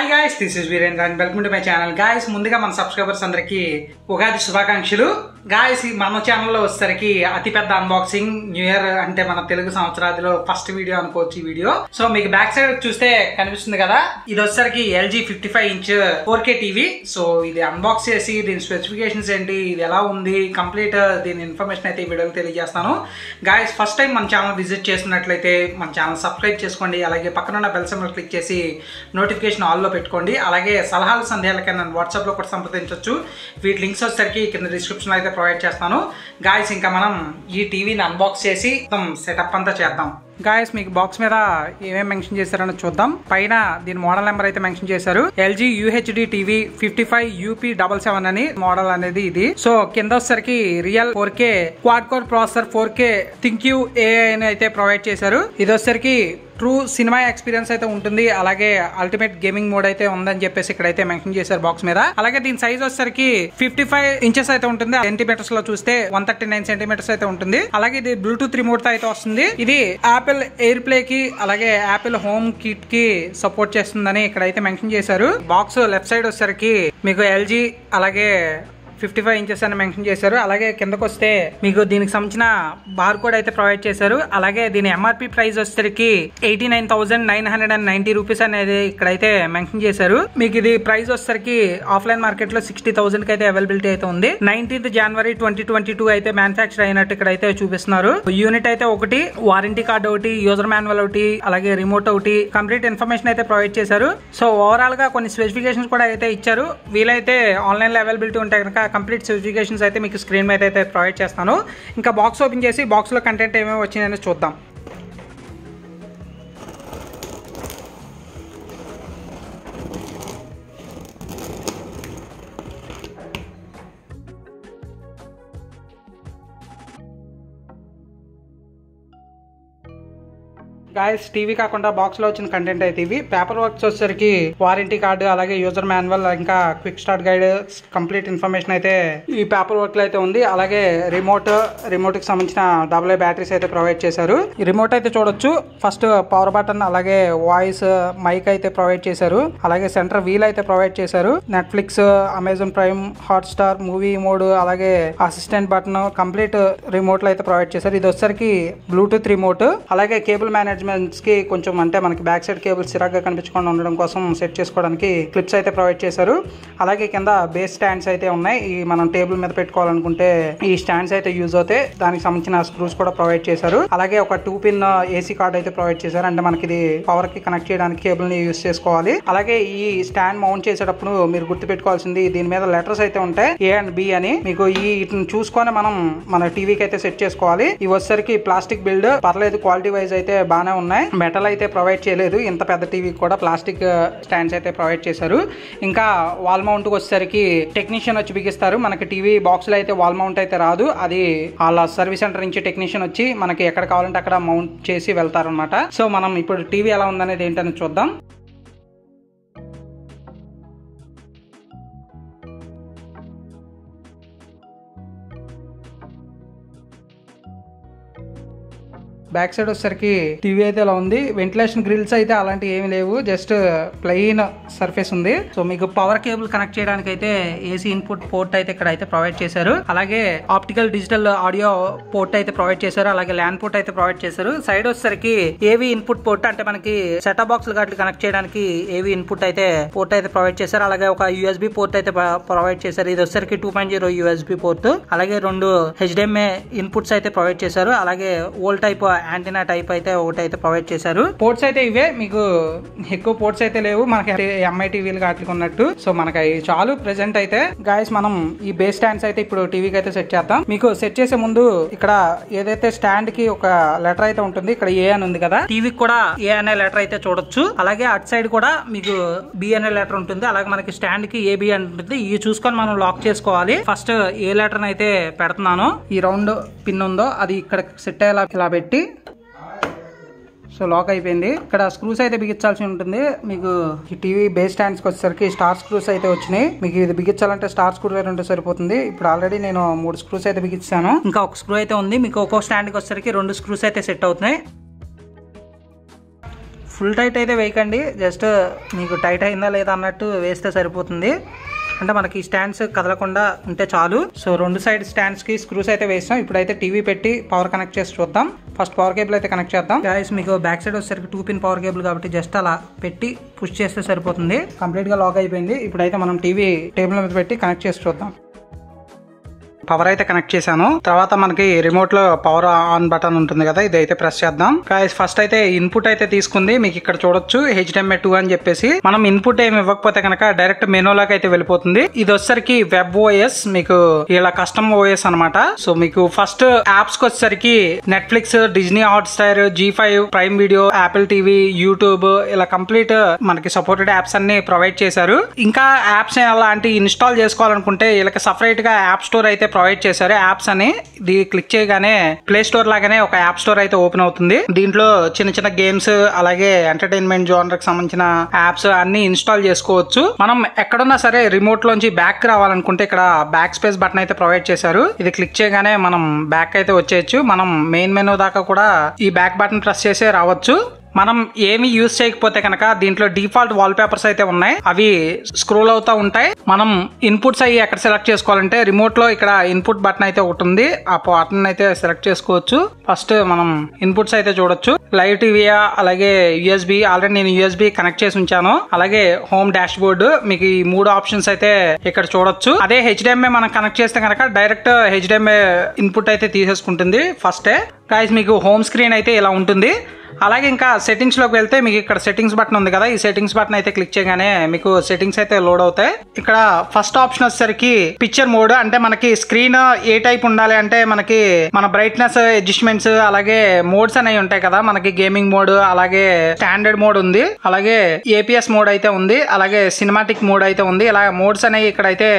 Hi guys, this is Virendra and welcome to my channel. Guys, ముందుగా మన subscribers అందరికీ ఉగాది శుభాకాంక్షలు. గాయ్స్, మన ఛానల్లో వచ్చేసరికి అతిపెద్ద అన్బాక్సింగ్ న్యూ ఇయర్ అంటే మన తెలుగు సంవత్సరాదిలో ఫస్ట్ వీడియో అనుకోవచ్చు ఈ వీడియో. సో మీకు బ్యాక్ సైడ్ చూస్తే కనిపిస్తుంది కదా, ఇది వచ్చేసరికి LG 55 inch 4K TV. So ఇది అన్బాక్స్ చేసి దీని స్పెసిఫికేషన్స్ ఏంటి, ఇది ఎలా ఉంది, కంప్లీట్ దీని ఇన్ఫర్మేషన్ అయితే ఈ వీడియోలో తెలియజేస్తాను. గాయ్స్, ఫస్ట్ టైం మన ఛానల్ విజిట్ చేస్తున్నట్లయితే మన ఛానల్ సబ్స్క్రైబ్ చేసుకోండి. అలాగే పక్కన ఉన్న బెల్ సింబల్ క్లిక్ చేసి నోటిఫికేషన్ ఆల్లో పెట్టుకోండి. అలాగే సలహాలు సందేహాలకైనా నన్ను వాట్సాప్లో కూడా సంప్రదించవచ్చు. వీటి లింక్స్ వచ్చేసరికి కింద డిస్క్రిప్షన్లో అయితే ప్రొవైడ్ చేస్తాను. గాయ్స్, ఇంకా మనం ఈ టీవీని అన్బాక్స్ చేసి సెటప్ అంతా చేద్దాం. గాయస్, మీకు బాక్స్ మీద ఏమేమి మెన్షన్ చేశారని చూద్దాం. పైన దీని మోడల్ నెంబర్ అయితే మెన్షన్ చేశారు. LG UHD టీవీ 55UP77 అని మోడల్ అనేది ఇది. సో కింద వచ్చేసరికి real 4K quad core processor 4K ThinQ AI అని అయితే ప్రొవైడ్ చేశారు. ఇది వచ్చేసరికి ట్రూ సినిమా ఎక్స్పీరియన్స్ అయితే ఉంటుంది. అలాగే అల్టిమేట్ గేమింగ్ మోడ్ అయితే ఉందని చెప్పేసి ఇక్కడైతే మెన్షన్ చేశారు బాక్స్ మీద. అలాగే దీని సైజ్ వచ్చేసరికి 55 ఇంచెస్ అయితే ఉంటుంది. సెంటీమీటర్స్ లో చూస్తే 139 సెంటీమీటర్స్ అయితే ఉంటుంది. అలాగే ఇది బ్లూటూత్ రిమోట్ తో అయితే వస్తుంది. ఇది యాపిల్ ఎయిర్ ప్లే కి అలాగే యాపిల్ హోమ్ కిట్ కి సపోర్ట్ చేస్తుందని ఇక్కడైతే మెన్షన్ చేశారు. బాక్స్ లెఫ్ట్ సైడ్ వచ్చేసరికి మీకు LG అలాగే 55 ఇంచెస్ అని మెన్షన్ చేశారు. అలాగే కిందకు వస్తే మీకు దీనికి సంబంధించిన బార్ కోడ్ అయితే ప్రొవైడ్ చేశారు. అలాగే దీని MRP ప్రైస్ వచ్చేసరికి 89,990 రూపీస్ అనేది ఇక్కడైతే మెన్షన్ చేశారు. మీకు ఇది ప్రైస్ వచ్చేసరికి ఆఫ్లైన్ మార్కెట్ లో 60,000 కి అయితే అవైలబిలిటీ అయితే ఉంది. 19th January 2022 అయితే మ్యానుఫ్యాక్చర్ అయినట్టు ఇక్కడైతే చూపిస్తున్నారు. యూనిట్ అయితే ఒకటి, వారంటీ కార్డు ఒకటి, యూజర్ మాన్యువల్ ఒకటి, అలాగే రిమోట్ ఒకటి, కంప్లీట్ ఇన్ఫర్మేషన్ అయితే ప్రొవైడ్ చేశారు. సో ఓవరాల్ గా కొన్ని స్పెసిఫికేషన్స్ కూడా అయితే ఇచ్చారు. వీలైతే ఆన్లైన్ లో అవైలబిలిటీ ఉంటే కనుక కంప్లీట్ స్పెసిఫికేషన్స్ అయితే మీకు స్క్రీన్ మీద అయితే ప్రొవైడ్ చేస్తాను. ఇంకా బాక్స్ ఓపెన్ చేసి బాక్స్ లో కంటెంట్ ఏమేమి వచ్చిందని చూద్దాం. గాయస్, టీవీ కాకుండా బాక్స్ లో వచ్చిన కంటెంట్ అయితే ఇవి. పేపర్ వర్క్స్ వచ్చేసరికి వారంటీ కార్డు, అలాగే యూజర్ మాన్యువల్, ఇంకా quick start guide, complete information అయితే ఈ పేపర్ వర్క్ లో అయితే ఉంది. అలాగే రిమోట్ కి సంబంధించిన AA బ్యాటరీస్ అయితే ప్రొవైడ్ చేశారు. ఈ రిమోట్ అయితే చూడొచ్చు. ఫస్ట్ పవర్ బటన్, అలాగే వాయిస్, మైక్ అయితే ప్రొవైడ్ చేశారు. అలాగే సెంటర్ వీల్ అయితే ప్రొవైడ్ చేశారు. Netflix, Amazon prime, Hotstar, movie mode, అలాగే అసిస్టెంట్ బటన్, కంప్లీట్ రిమోట్ లో అయితే ప్రొవైడ్ చేశారు. ఇది వచ్చేసరికి బ్లూటూత్ రిమోట్. అలాగే కేబుల్ మేనేజ్మెంట్ కి కొంచెం అంటే మనకి బ్యాక్ సైడ్ కేబుల్ చిరాగ్గా కనిపించకుండా ఉండడం కోసం సెట్ చేసుకోవడానికి క్లిప్స్ అయితే ప్రొవైడ్ చేశారు. అలాగే కింద బేస్ స్టాండ్స్ అయితే ఉన్నాయి. ఈ మనం టేబుల్ మీద పెట్టుకోవాలనుకుంటే ఈ స్టాండ్స్ అయితే యూజ్ అవుతాయి. దానికి సంబంధించిన స్క్రూస్ కూడా ప్రొవైడ్ చేశారు. అలాగే ఒక 2-pin AC కార్డ్ అయితే ప్రొవైడ్ చేశారు. అంటే మనకి ఇది పవర్ కి కనెక్ట్ చేయడానికి కేబుల్ ని యూజ్ చేసుకోవాలి. అలాగే ఈ స్టాండ్ మౌంట్ చేసేటప్పుడు మీరు గుర్తు పెట్టుకోవాల్సింది, దీని మీద లెటర్స్ అయితే ఉంటాయి A and B అని. మీకు వీటిని చూసుకొని మనం మన టీవీకి అయితే సెట్ చేసుకోవాలి. ఇవి వచ్చేసరికి ప్లాస్టిక్ బిల్డ్, పర్లేదు, క్వాలిటీ వైజ్ అయితే బాగానే ఉన్నాయి. మెటల్ అయితే ప్రొవైడ్ చేయలేదు. ఇంత పెద్ద టీవీ కూడా ప్లాస్టిక్ స్టాండ్స్ అయితే ప్రొవైడ్ చేశారు. ఇంకా వాల్ మౌంట్ వచ్చేసరికి టెక్నీషియన్ వచ్చి బిగిస్తారు. మనకి టీవీ బాక్స్ లో అయితే వాల్ మౌంట్ అయితే రాదు. అది వాళ్ళ సర్వీస్ సెంటర్ నుంచి టెక్నీషియన్ వచ్చి మనకి ఎక్కడ కావాలంటే అక్కడ మౌంట్ చేసి వెళ్తారనమాట. సో మనం ఇప్పుడు టీవీ ఎలా ఉందనేది ఏంటని చూద్దాం. బ్యాక్ సైడ్ వచ్చేసరికి టీవీ అయితే ఇలా ఉంది. వెంటిలేషన్ గ్రిల్స్ అయితే అలాంటివి ఏమి లేవు, జస్ట్ ప్లెయిన్ సర్ఫేస్ ఉంది. సో మీకు పవర్ కేబుల్ కనెక్ట్ చేయడానికి అయితే AC ఇన్పుట్ పోర్ట్ అయితే ఇక్కడ అయితే ప్రొవైడ్ చేశారు. అలాగే ఆప్టికల్ డిజిటల్ ఆడియో పోర్ట్ అయితే ప్రొవైడ్ చేశారు. అలాగే ల్యాన్ పోర్ట్ అయితే ప్రొవైడ్ చేశారు. సైడ్ వచ్చేసరికి AV ఇన్పుట్ పోర్ట్, అంటే మనకి సెటప్ బాక్స్ గాట్లు కనెక్ట్ చేయడానికి AV ఇన్పుట్ అయితే పోర్ట్ అయితే ప్రొవైడ్ చేశారు. అలాగే ఒక USB పోర్ట్ అయితే ప్రొవైడ్ చేశారు. ఇది వచ్చేసరికి 2.0 USB పోర్ట్. అలాగే 2 HDMI ఇన్పుట్స్ అయితే ప్రొవైడ్ చేశారు. అలాగే ఓల్డ్ టైప్ యాంటీనా టైప్ అయితే ఒకటి అయితే ప్రొవైడ్ చేశారు. పోర్ట్స్ అయితే ఇవే, మీకు ఎక్కువ పోర్ట్స్ అయితే లేవు మనకి MI టీవీలు కాట్లకి ఉన్నట్టు. సో మనకి చాలు ప్రెసెంట్ అయితే. గాయస్, మనం ఈ బేస్ స్టాండ్స్ అయితే ఇప్పుడు టీవీకి అయితే సెట్ చేద్దాం. మీకు సెట్ చేసే ముందు ఇక్కడ ఏదైతే స్టాండ్ కి ఒక లెటర్ అయితే ఉంటుంది, ఇక్కడ A అని ఉంది కదా, టీవీకి కూడా A అనే లెటర్ అయితే చూడొచ్చు. అలాగే అటు సైడ్ కూడా మీకు B అనే లెటర్ ఉంటుంది. అలాగే మనకి స్టాండ్ కి AB అని ఉంటుంది. ఇవి చూసుకొని మనం లాక్ చేసుకోవాలి. ఫస్ట్ ఏ లెటర్ అయితే పెడుతున్నాను, ఈ రౌండ్ పిన్ ఉందో అది ఇక్కడ సెట్ అయ్యేలా ఇలా పెట్టి, సో లాక్ అయిపోయింది. ఇక్కడ స్క్రూస్ అయితే బిగించాల్సి ఉంటుంది. మీకు ఈ టీవీ బేస్ స్టాండ్స్ కి వచ్చేసరికి స్టార్ స్క్రూస్ అయితే వచ్చినాయి. మీకు ఇది బిగించాలంటే స్టార్ స్క్రూ డ్రైవర్ ఉంటే సరిపోతుంది. ఇప్పుడు ఆల్రెడీ నేను 3 స్క్రూస్ అయితే బిగించాను. ఇంకా ఒక స్క్రూ అయితే ఉంది. మీకు ఒక్కో స్టాండ్ కి వచ్చేసరికి 2 స్క్రూస్ అయితే సెట్ అవుతున్నాయి. ఫుల్ టైట్ అయితే వేయకండి, జస్ట్ మీకు టైట్ అయిందా లేదా అన్నట్టు వేస్తే సరిపోతుంది. అంటే మనకి స్టాండ్స్ కదలకుండా ఉంటే చాలు. సో 2 సైడ్ స్టాండ్స్ కి స్క్రూస్ అయితే వేస్తాం. ఇప్పుడైతే టీవీ పెట్టి పవర్ కనెక్ట్ చేసి చూద్దాం. ఫస్ట్ పవర్ కేబుల్ అయితే కనెక్ట్ చేద్దాం. గైస్ మీకు బ్యాక్ సైడ్ వచ్చేసరికి 2 పిన్ పవర్ కేబుల్ కాబట్టి జస్ట్ అలా పెట్టి పుష్ చేస్తే సరిపోతుంది. కంప్లీట్ గా లాక్ అయిపోయింది. ఇప్పుడైతే మనం టీవీ టేబుల్ మీద పెట్టి కనెక్ట్ చేసి చూద్దాం. పవర్ అయితే కనెక్ట్ చేశాను. తర్వాత మనకి రిమోట్ లో పవర్ ఆన్ బటన్ ఉంటుంది కదా, ఇది అయితే ప్రెస్ చేద్దాం. గైస్ ఫస్ట్ అయితే ఇన్పుట్ అయితే తీసుకుంది. మీకు ఇక్కడ చూడొచ్చు HDMI 2 అని చెప్పేసి. మనం ఇన్పుట్ ఏమి ఇవ్వకపోతే కనుక డైరెక్ట్ మెనూలోకి అయితే వెళ్ళిపోతుంది. ఇది వచ్చేసరికి వెబ్ ఓఎస్, మీకు ఇలా కస్టమ్ ఓఎస్ అనమాట. సో మీకు ఫస్ట్ యాప్స్ కి వచ్చేసరికి Netflix, Disney Hotstar, G5, prime video, Apple TV, YouTube ఇలా కంప్లీట్ మనకి సపోర్టెడ్ యాప్స్ అన్ని ప్రొవైడ్ చేశారు. ఇంకా యాప్స్ అలాంటి ఇన్స్టాల్ చేసుకోవాలనుకుంటే వీళ్ళకి సపరేట్ గా యాప్ స్టోర్ అయితే ప్రొవైడ్ చేశారు. యాప్స్ అని ఇది క్లిక్ చేయగానే ప్లే స్టోర్ లాగానే ఒక యాప్ స్టోర్ అయితే ఓపెన్ అవుతుంది. దీంట్లో చిన్న చిన్న గేమ్స్ అలాగే ఎంటర్టైన్మెంట్ జోనర్ కి సంబంధించిన యాప్స్ అన్ని ఇన్స్టాల్ చేసుకోవచ్చు. మనం ఎక్కడున్నా సరే రిమోట్ లోంచి బ్యాక్ రావాలనుకుంటే ఇక్కడ బ్యాక్ స్పేస్ బటన్ అయితే ప్రొవైడ్ చేశారు. ఇది క్లిక్ చేయగానే మనం బ్యాక్ అయితే వచ్చేయచ్చు. మనం మెయిన్ మెనూ దాకా కూడా ఈ బ్యాక్ బటన్ ప్రెస్ చేసే రావచ్చు. మనం ఏమి యూజ్ చేయకపోతే కనుక దీంట్లో డిఫాల్ట్ వాల్ పేపర్స్ అయితే ఉన్నాయి, అవి స్క్రోల్ అవుతూ ఉంటాయి. మనం ఇన్పుట్స్ అయ్యి ఎక్కడ సెలెక్ట్ చేసుకోవాలంటే రిమోట్ లో ఇక్కడ ఇన్పుట్ బటన్ అయితే ఒకటి ఉంది, ఆ బటన్ అయితే సెలెక్ట్ చేసుకోవచ్చు. ఫస్ట్ మనం ఇన్పుట్స్ అయితే చూడొచ్చు. లైవ్ టీవీయా అలాగే USB, ఆల్రెడీ నేను USB కనెక్ట్ చేసి ఉంచాను. అలాగే హోమ్ డాష్ బోర్డ్, మీకు ఈ 3 ఆప్షన్స్ అయితే ఇక్కడ చూడొచ్చు. అదే HDMI మనం కనెక్ట్ చేస్తే కనుక డైరెక్ట్ HDMI ఇన్పుట్ అయితే తీసేసుకుంటుంది ఫస్టే. గైస్ మీకు హోమ్ స్క్రీన్ అయితే ఇలా ఉంటుంది. అలాగే ఇంకా సెట్టింగ్స్ లోకి వెళ్తే మీకు ఇక్కడ సెట్టింగ్స్ బటన్ ఉంది కదా, ఈ సెట్టింగ్స్ బటన్ అయితే క్లిక్ చేయగానే మీకు సెట్టింగ్స్ అయితే లోడ్ అవుతాయి. ఇక్కడ ఫస్ట్ ఆప్షన్ వచ్చేసరికి పిక్చర్ మోడ్, అంటే మనకి స్క్రీన్ ఏ టైప్ ఉండాలి అంటే మనకి మన బ్రైట్నెస్ అడ్జస్ట్మెంట్స్ అలాగే మోడ్స్ అనేవి ఉంటాయి కదా. మనకి గేమింగ్ మోడ్ అలాగే స్టాండర్డ్ మోడ్ ఉంది, అలాగే APS మోడ్ అయితే ఉంది, అలాగే సినిమాటిక్ మోడ్ అయితే ఉంది. ఇలా మోడ్స్ అనేవి ఇక్కడైతే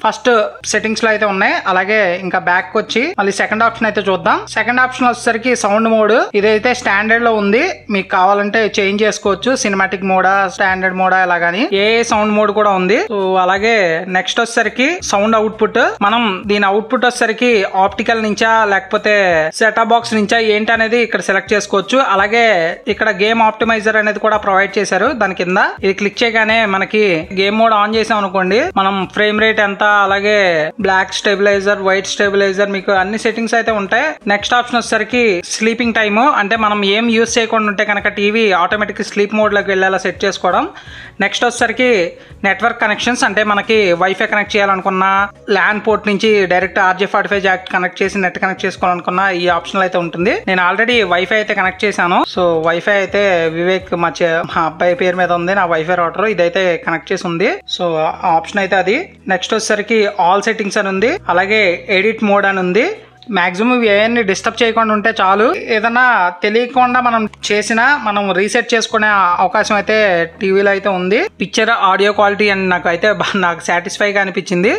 ఫస్ట్ సెట్టింగ్స్ లో అయితే ఉన్నాయి. అలాగే ఇంకా బ్యాక్ వచ్చి మళ్ళీ సెకండ్ ఆప్షన్ అయితే చూద్దాం. సెకండ్ ఆప్షన్ వచ్చేసరికి సౌండ్ మోడ్, ఇదైతే స్టాండర్డ్ లో ఉంది. మీకు కావాలంటే చేంజ్ చేసుకోవచ్చు, సినిమాటిక్ మోడా స్టాండర్డ్ మోడా ఇలాగని. సౌండ్ మోడ్ కూడా ఉంది. సో అలాగే నెక్స్ట్ వచ్చేసరికి సౌండ్ అవుట్పుట్, మనం దీని అవుట్పుట్ వచ్చేసరికి ఆప్టికల్ నుంచా లేకపోతే సెటప్ బాక్స్ నుంచా ఏంటి అనేది ఇక్కడ సెలెక్ట్ చేసుకోవచ్చు. అలాగే ఇక్కడ గేమ్ ఆప్టిమైజర్ అనేది కూడా ప్రొవైడ్ చేశారు దాని కింద. ఇది క్లిక్ చేయగానే మనకి గేమ్ మోడ్ ఆన్ చేసాం అనుకోండి, మనం ఫ్రేమ్ రేట్ ఎంత అలాగే బ్లాక్ స్టెబిలైజర్, వైట్ స్టెబిలైజర్, మీకు అన్ని సెట్టింగ్స్ అయితే ఉంటాయి. నెక్స్ట్ ఆప్షన్ వచ్చేసరికి స్లీపింగ్ టైమ్, అంటే మనం ఏం యూజ్ చేయకుండా ఉంటే కనుక టీవీ ఆటోమేటిక్ స్లీప్ మోడ్ లోకి వెళ్ళేలా సెట్ చేసుకోవడం. నెక్స్ట్ వచ్చేసరికి నెట్వర్క్ కనెక్షన్స్, అంటే మనకి వైఫై కనెక్ట్ చేయాలనుకున్నా, ల్యాన్ పోర్ట్ నుంచి డైరెక్ట్ RJ45 జాక్ కనెక్ట్ చేసి నెట్ కనెక్ట్ చేసుకోవాలనుకున్నా ఈ ఆప్షన్ అయితే ఉంటుంది. నేను ఆల్రెడీ వైఫై అయితే కనెక్ట్ చేశాను. సో వైఫై అయితే వివేక్ మా అబ్బాయి పేరు మీద ఉంది, నా వైఫై రౌటర్ ఇదైతే కనెక్ట్ చేసి ఉంది. సో ఆప్షన్ అయితే అది. నెక్స్ట్ వచ్చేసరికి ఆల్ సెట్టింగ్స్ అని ఉంది, అలాగే ఎడిట్ మోడ్ అని ఉంది. మాక్సిమం ఏవన్నీ డిస్టర్బ్ చేయకుండా ఉంటే చాలు. ఏదైనా తెలియకుండా మనం చేసినా మనం రీసెట్ చేసుకునే అవకాశం అయితే టీవీలో అయితే ఉంది. పిక్చర్ ఆడియో క్వాలిటీ అని నాకు సాటిస్ఫైగా అనిపించింది.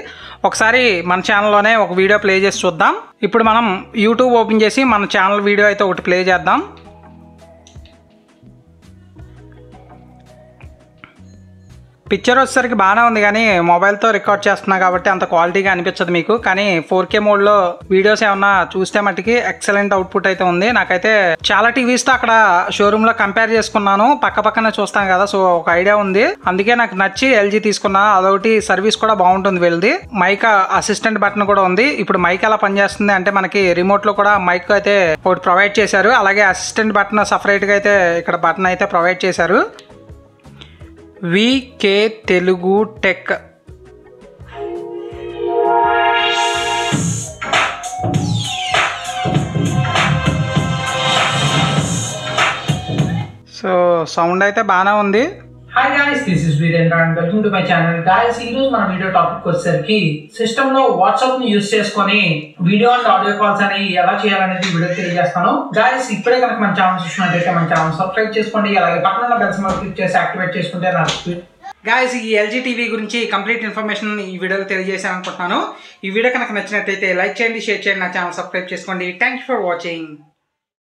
ఒకసారి మన ఛానల్లోనే ఒక వీడియో ప్లే చేసి చూద్దాం. ఇప్పుడు మనం యూట్యూబ్ ఓపెన్ చేసి మన ఛానల్ వీడియో అయితే ఒకటి ప్లే చేద్దాం. పిక్చర్ వచ్చేసరికి బాగానే ఉంది, కానీ మొబైల్తో రికార్డ్ చేస్తున్నా కాబట్టి అంత క్వాలిటీగా అనిపించదు మీకు. కానీ 4K మోడ్లో వీడియోస్ ఏమన్నా చూస్తే మట్టికి ఎక్సలెంట్ అవుట్పుట్ అయితే ఉంది. నాకైతే చాలా టీవీస్తో అక్కడ షోరూంలో కంపేర్ చేసుకున్నాను, పక్క పక్కనే చూస్తాను కదా, సో ఒక ఐడియా ఉంది. అందుకే నాకు నచ్చి LG తీసుకున్నా. అదొకటి సర్వీస్ కూడా బాగుంటుంది వీళ్ళది. మైక్ అసిస్టెంట్ బటన్ కూడా ఉంది. ఇప్పుడు మైక్ ఎలా పనిచేస్తుంది అంటే మనకి రిమోట్లో కూడా మైక్ అయితే ఒకటి ప్రొవైడ్ చేశారు. అలాగే అసిస్టెంట్ బటన్ సపరేట్గా అయితే ఇక్కడ బటన్ అయితే ప్రొవైడ్ చేశారు. VK Telugu tech. So sound అయితే బాగానే ఉంది. Hi guys, this is Virendra and welcome to my channel. Guys, ఈ రోజు మన వీడియో టాపిక్ వచ్చేసరికి సిస్టమ్ లో వాట్సాప్ ని యూజ్ చేసుకొని వీడియో అండ్ ఆడియో కాల్స్ అని ఎలా చేయాలనేది వీడియో తెలియజేస్తాను. గాయ్స్, ఇప్పుడే కనుక మన ఛానల్ చూసినట్లయితే మన ఛానల్ సబ్స్క్రైబ్ చేసుకోండి. అలాగే పక్కన బెల్ సింబల్ క్లిక్ చేసి యాక్టివేట్ చేసుకుంటే నాకు గాయ్స్ ఈ LG టీవీ గురించి కంప్లీట్ ఇన్ఫర్మేషన్ ఈ వీడియోలో తెలియజేసాను అనుకుంటున్నాను. ఈ వీడియో కనుక నచ్చినట్లయితే లైక్ చేయండి, షేర్ చేయండి, నా ఛానల్ సబ్స్క్రైబ్ చేసుకోండి. Thank you for watching.